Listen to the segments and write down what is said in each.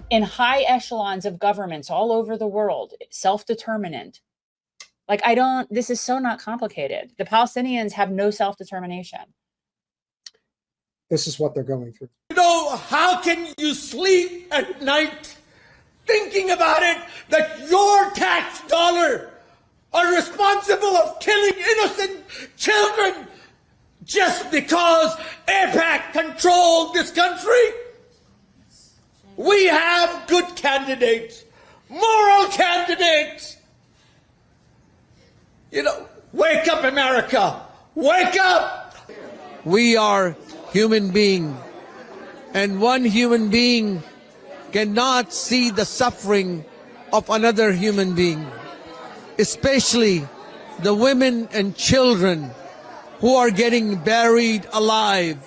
in high echelons of governments all over the world, self-determinant. Like, this is so not complicated. The Palestinians have no self-determination. This is what they're going through. You know, how can you sleep at night thinking about it, that your tax dollar are responsible of killing innocent children just because AIPAC controlled this country? We have good candidates, moral candidates. You know, wake up, America. Wake up. We are human beings, and one human being cannot see the suffering of another human being, especially the women and children who are getting buried alive.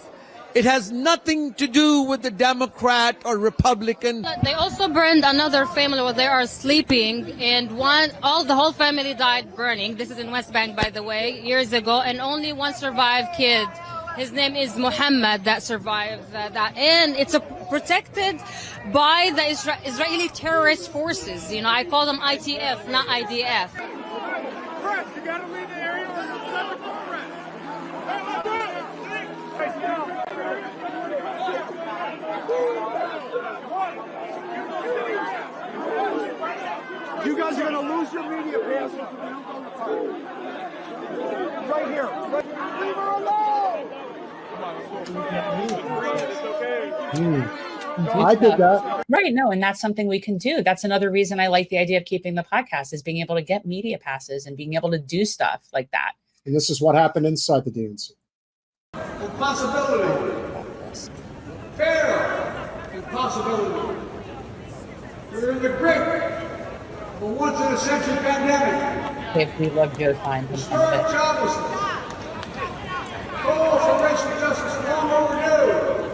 It has nothing to do with the Democrat or Republican. They also burned another family while they are sleeping, and the whole family died burning. This is in West Bank, by the way, years ago, and only one survived kid. His name is Muhammad that survived that, and it's protected by the Israeli terrorist forces. You know, I call them ITF, not IDF. Press, you gotta leave the area or you'll send the press. You guys are gonna lose your media passes if you don't go to the park. Right here. Leave her alone. I did that. Right. No, and that's something we can do. That's another reason I like the idea of keeping the podcast, is being able to get media passes and being able to do stuff like that. And this is what happened inside the DNC. Impossibility. Fair. Impossibility. We're in the grip of a once-in-a-century pandemic. If we love Joe Fine. Historic joblessness. Calls for racial justice long overdue.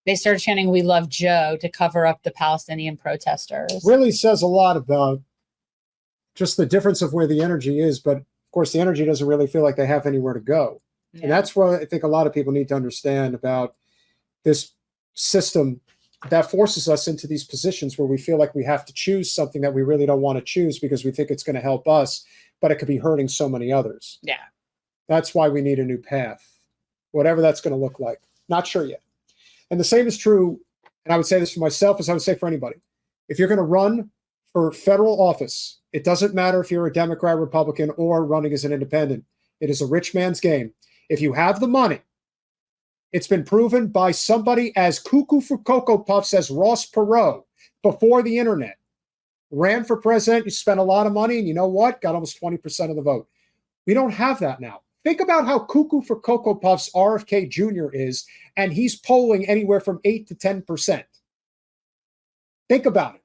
They started chanting, "We love Joe," to cover up the Palestinian protesters. Really says a lot about just the difference of where the energy is. But of course, the energy doesn't really feel like they have anywhere to go. Yeah. And that's what I think a lot of people need to understand about this system that forces us into these positions where we feel like we have to choose something that we really don't want to choose because we think it's going to help us, but it could be hurting so many others. Yeah. That's why we need a new path, whatever that's going to look like. Not sure yet. And the same is true, and I would say this for myself as I would say for anybody. If you're going to run for federal office, it doesn't matter if you're a Democrat, Republican, or running as an independent. It is a rich man's game. If you have the money, it's been proven by somebody as cuckoo for Cocoa Puffs as Ross Perot before the internet. Ran for president, you spent a lot of money, and you know what? Got almost 20% of the vote. We don't have that now. Think about how cuckoo for Cocoa Puffs RFK Jr. is, and he's polling anywhere from 8 to 10%. Think about it.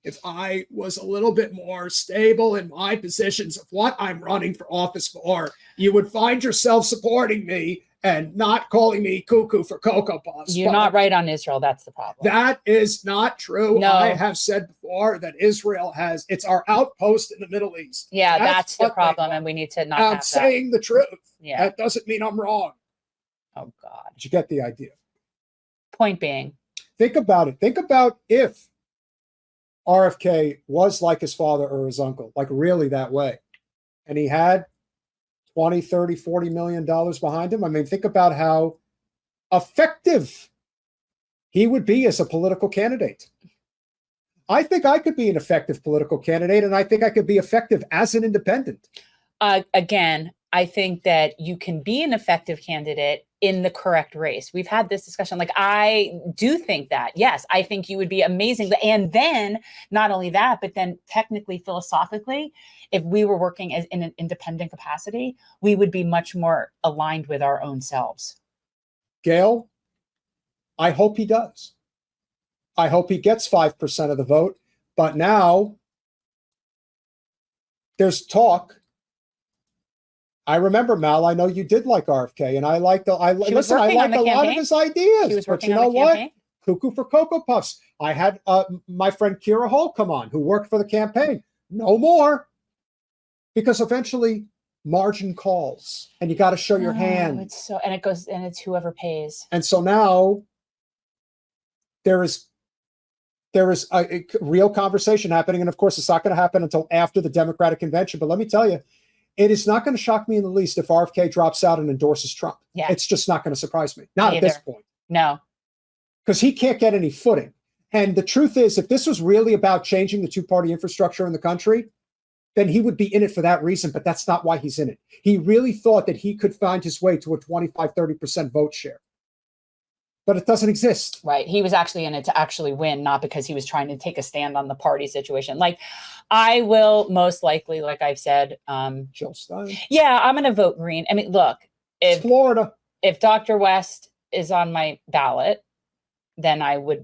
If I was a little bit more stable in my positions of what I'm running for office for, you would find yourself supporting me and not calling me cuckoo for Cocoa Puffs. You're not right on Israel. That's the problem. That is not true. No. I have said before that Israel it's our outpost in the Middle East. Yeah, that's the problem, and we need to not have that. I'm saying the truth. Yeah. That doesn't mean I'm wrong. Oh, God. Did you get the idea? Point being. Think about it. Think about if RFK was like his father or his uncle, like really that way, and he had 20, 30, 40 million dollars behind him. I mean, think about how effective he would be as a political candidate. I think I could be an effective political candidate, and I think I could be effective as an independent. Again, I think that you can be an effective candidate in the correct race. We've had this discussion. Like, I do think that, yes, I think you would be amazing. And then not only that, but then technically, philosophically, if we were working as in an independent capacity, we would be much more aligned with our own selves. Gail, I hope he does. I hope he gets 5% of the vote. But now there's talk. I remember, Mal, I know you did like RFK, and I liked a lot of his ideas. But you know what? Cuckoo for Cocoa Puffs. I had my friend Kira Hall come on, who worked for the campaign. No more. Because eventually margin calls, and you got to show your hand. It's so, and it goes, and it's whoever pays. And so now there is a real conversation happening. And of course, it's not going to happen until after the Democratic convention. But let me tell you, it is not going to shock me in the least if RFK drops out and endorses Trump. Yeah. It's just not going to surprise me. Not Me at this either. point. No. Because he can't get any footing. And the truth is, if this was really about changing the two-party infrastructure in the country, then he would be in it for that reason, but that's not why he's in it. He really thought that he could find his way to a 25-30% vote share. But it doesn't exist. Right. He was actually in it to actually win, not because he was trying to take a stand on the party situation. Like, I will most likely, like I've said, Jill Stein. yeah, I'm going to vote Green. I mean, look, It's Florida. if Dr. West is on my ballot, then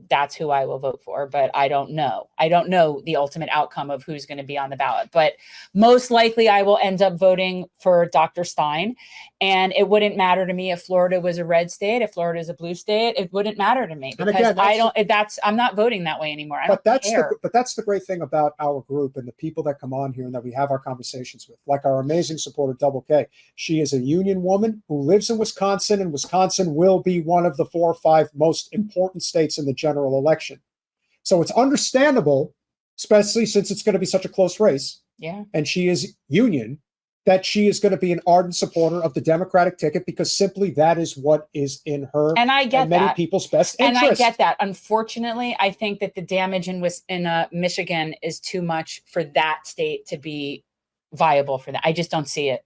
that's who I will vote for. But I don't know. I don't know the ultimate outcome of who's going to be on the ballot. But most likely I will end up voting for Dr. Stein. And it wouldn't matter to me if Florida was a red state, if Florida is a blue state. It wouldn't matter to me, because again, I'm not voting that way anymore. But that's the great thing about our group and the people that come on here and that we have our conversations with, like our amazing supporter, Double K. She is a union woman who lives in Wisconsin, and Wisconsin will be one of the 4 or 5 most important states in the general election. So it's understandable, especially since it's going to be such a close race. Yeah. And she is union, that she is going to be an ardent supporter of the Democratic ticket, because simply that is what is in her and I get many that. people's best interest. And I get that. Unfortunately, I think that the damage in Michigan is too much for that state to be viable for that. I just don't see it.